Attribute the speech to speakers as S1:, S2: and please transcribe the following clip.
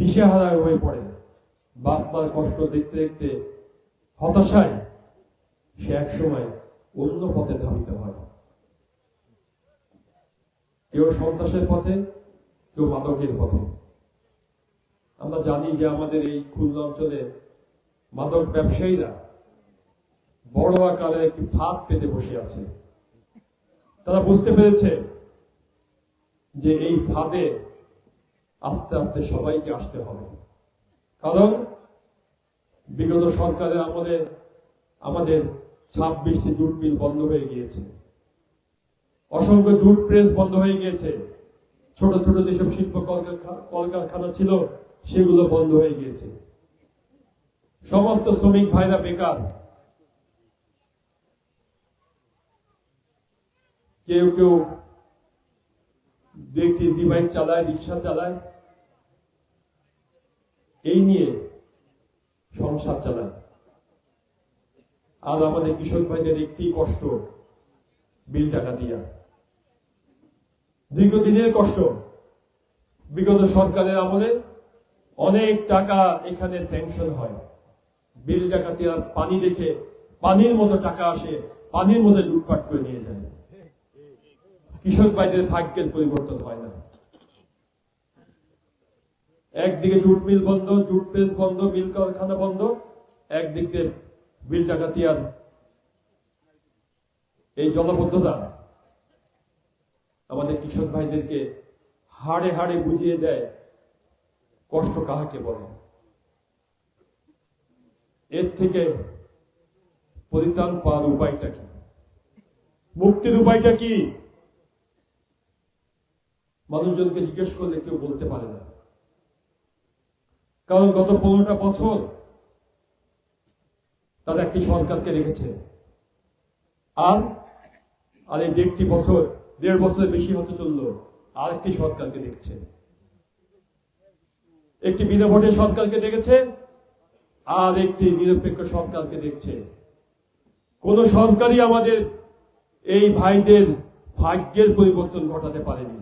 S1: দিশেহারা হয়ে পড়ে, বাপ মার কষ্ট দেখতে দেখতে হতাশায় সে এক সময় অন্য পথে ধাবিত হয়। কেউ সন্ত্রাসের পথে, কেউ মাদকের পথে। আমরা জানি যে আমাদের এই খুলনা অঞ্চলে মাদক ব্যবসায়ীরা বড় আকারের একটি ফাঁদ পেতে বসে আছে। তারা বুঝতে পেরেছে যে এই ফাঁদে আস্তে আস্তে সবাইকে আসতে হবে। কারণ বিগত সরকারের আমলে আমাদের 26টি জুট মিল বন্ধ হয়ে গিয়েছে, অসংখ্য জুট প্রেস বন্ধ হয়ে গিয়েছে, ছোট ছোট যেসব শিল্প কলকারখানা ছিল সেগুলো বন্ধ হয়ে গিয়েছে। সমস্ত শ্রমিক ভাইরা বেকার। কেউ কেউ একটি ইজি বাইক চালায়, রিক্সা চালায়, এই নিয়ে সংসার চালায়। আর আমাদের কৃষক ভাইদের একটি কষ্ট, বিল টাকা দিয়া। দীর্ঘদিনের কষ্ট। বিগত সরকারের আমলে অনেক টাকা এখানে স্যাংশন হয়, বিল ডাকাতি আর পানি দেখে পানির মতো টাকা আসে, পানির মধ্যে লুটপাট করে নিয়ে যায়। কৃষক ভাইদের ভাগ্যের পরিবর্তন হয় না। একদিকে জুট মিল বন্ধ, জুট প্রেস বন্ধ, মিল কারখানা বন্ধ, একদিকে বিল ডাকাতি আর এই জলাবদ্ধতা আমাদের কৃষক ভাইদেরকে হাড়ে হাড়ে বুঝিয়ে দেয় কষ্ট কাহাকে বলে। এর থেকে পরিত্রাণ পাওয়ার উপায়টা কি, মুক্তির উপায়টা কি, মানুষজনকে জিজ্ঞেস করলে কেউ বলতে পারে না। কারণ গত 15টা বছর তারা একটি সরকারকে রেখেছে, আর এই 1.5 বছরের বেশি হতে চললো আর একটি সরকারকে দেখছে। একটি বিনা ভোটের সরকারকে দেখেছে, আর একটি নিরপেক্ষ সরকারকে দেখছে। কোন সরকারই আমাদের এই ভাইদের ভাগ্যের পরিবর্তন ঘটাতে পারেনি।